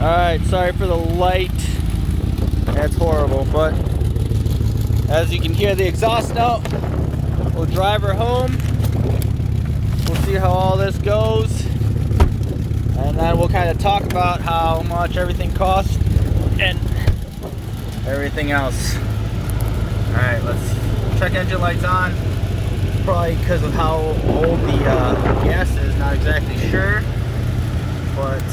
Alright, sorry for the light. That's horrible, but as you can hear the exhaust note, we'll drive her home. We'll see how all this goes. And then we'll kind of talk about how much everything costs and everything else. Alright, let's check engine lights on. Probably because of how old the gas is, not exactly sure. But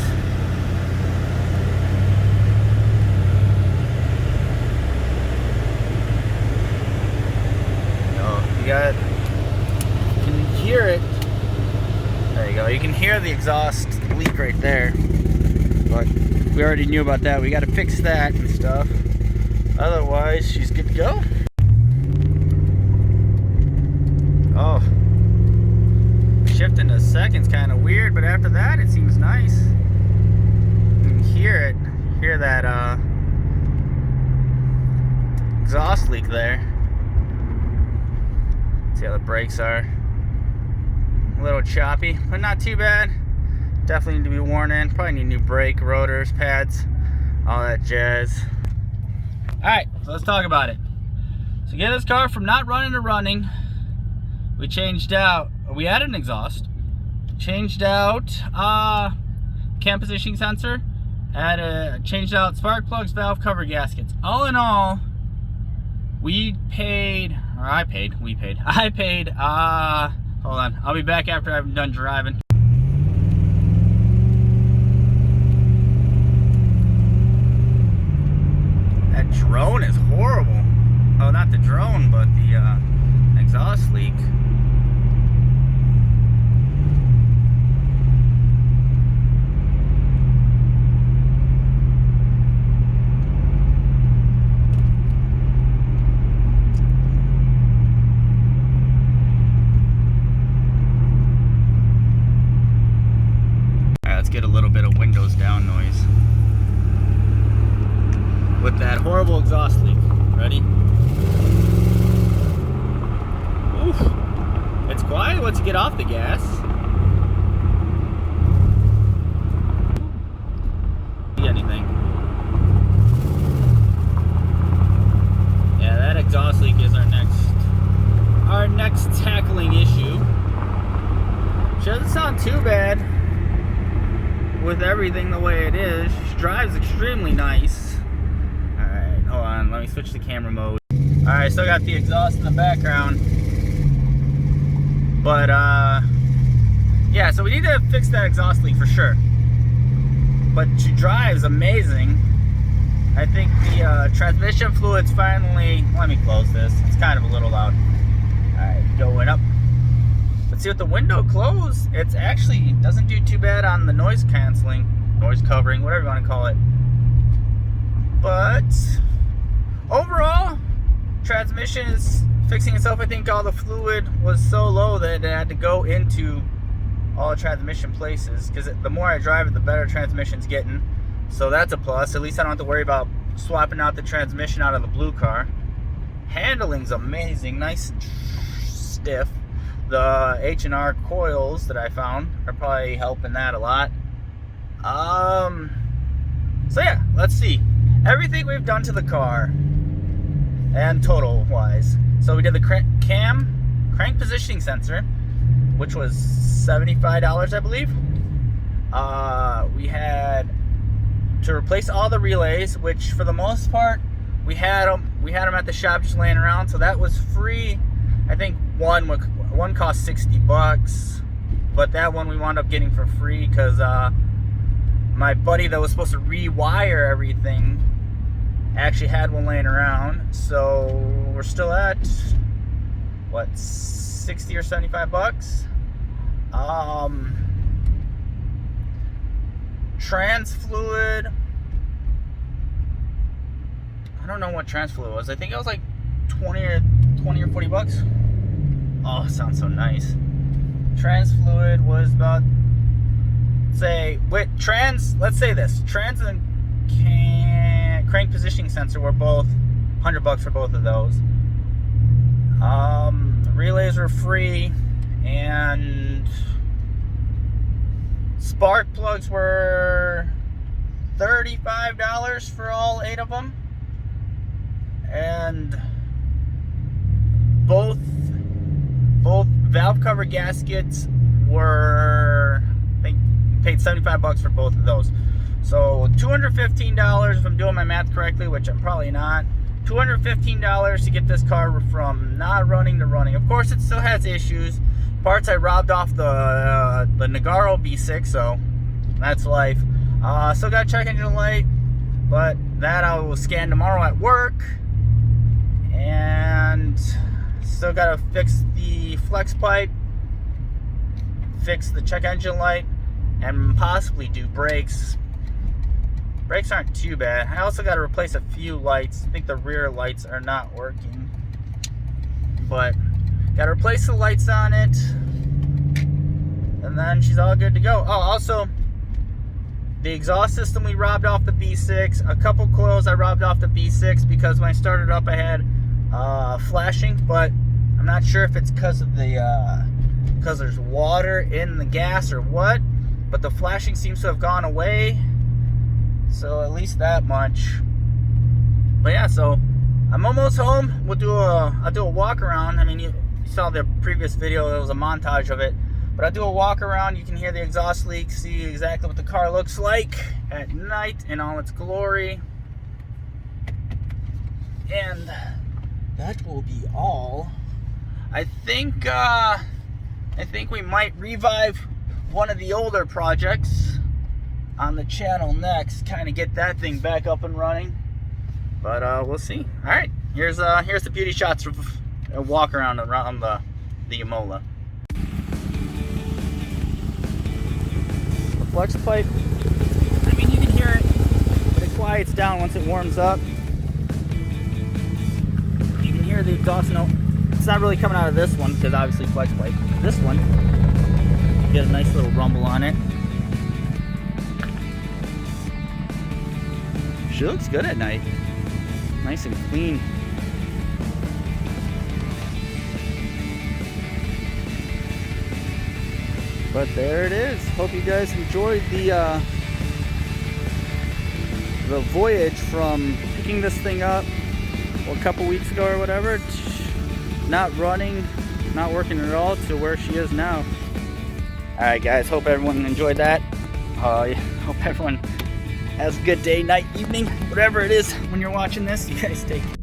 you can hear it. There you go. You can hear the exhaust leak right there. But we already knew about that. We got to fix that and stuff. Otherwise, she's good to go. Oh, shifting to second's kind of weird, but after that, it seems nice. You can hear it. Hear that exhaust leak there. See how the brakes are. A little choppy, but not too bad. Definitely need to be worn in. Probably need new brake, rotors, pads, all that jazz. Alright, so let's talk about it. So get this car from not running to running. We changed out, we added an exhaust. Changed out cam positioning sensor. Changed out spark plugs, valve cover, gaskets. All in all, I paid, hold on, I'll be back after I'm done driving. That drone is horrible. Oh, not the drone, but the exhaust leak. Get a little bit of windows down noise with that horrible exhaust leak. Ready? Oof. It's quiet once you get off the gas. See anything? Yeah, that exhaust leak is our next tackling issue. She doesn't sound too bad. With everything the way it is, she drives extremely nice. Alright, hold on, let me switch to camera mode. Alright, still got the exhaust in the background. But, yeah, so we need to fix that exhaust leak for sure. But she drives amazing. I think the transmission fluid's finally, let me close this, it's kind of a little loud. Alright, going up. See, with the window closed, it's actually doesn't do too bad on the noise canceling, noise covering, whatever you want to call it. But overall, transmission is fixing itself. I think all the fluid was so low that it had to go into all the transmission places, because the more I drive it, the better transmission's getting. So that's a plus. At least I don't have to worry about swapping out the transmission out of the blue car. Handling's amazing, nice and stiff. The H&R coils that I found are probably helping that a lot. So yeah, let's see. Everything we've done to the car, and total wise. So we did the crank positioning sensor, which was $75, I believe. We had to replace all the relays, which for the most part, we had them at the shop just laying around, so that was free. I think one cost $60, but that one we wound up getting for free because my buddy that was supposed to rewire everything actually had one laying around. So we're still at what, 60 or 75 bucks. Trans fluid, I don't know what trans fluid was. I think it was like 20 or 40 bucks. Oh, it sounds so nice. Trans fluid was about, let's say this, trans and crank positioning sensor were both $100 for both of those. Relays were free, and spark plugs were $35 for all 8 of them. And both valve cover gaskets were, I think, paid $75 for both of those. So $215 if I'm doing my math correctly, which I'm probably not. $215 to get this car from not running to running. Of course, it still has issues. Parts I robbed off the Nagaro B6, so that's life. Still got check engine light, but that I will scan tomorrow at work. And still got to fix the flex pipe, fix the check engine light, and possibly do brakes. Brakes aren't too bad. I also got to replace a few lights. I think the rear lights are not working, but got to replace the lights on it, and then she's all good to go. Oh, also, the exhaust system we robbed off the B6. A couple coils I robbed off the B6 because when I started up I had flashing, but I'm not sure if it's because of the because there's water in the gas or what, but the flashing seems to have gone away, so at least that much. But yeah, so I'm almost home. I'll do a walk around. I mean, you saw the previous video, there was a montage of it, but I'll do a walk around. You can hear the exhaust leak, see exactly what the car looks like at night in all its glory, and that will be all. I think we might revive one of the older projects on the channel next, kind of get that thing back up and running. But we'll see. All right, here's the beauty shots of a walk around the Imola. The flex pipe, I mean, you can hear it, but it quiets down once it warms up. You can hear the exhaust note. It's not really coming out of this one because obviously flex pipe. This one, you get a nice little rumble on it. She looks good at night. Nice and clean. But there it is. Hope you guys enjoyed the voyage from picking this thing up a couple weeks ago or whatever, not running, not working at all, to where she is now. Alright guys, hope everyone enjoyed that. Hope everyone has a good day, night, evening, whatever it is when you're watching this. You guys take care.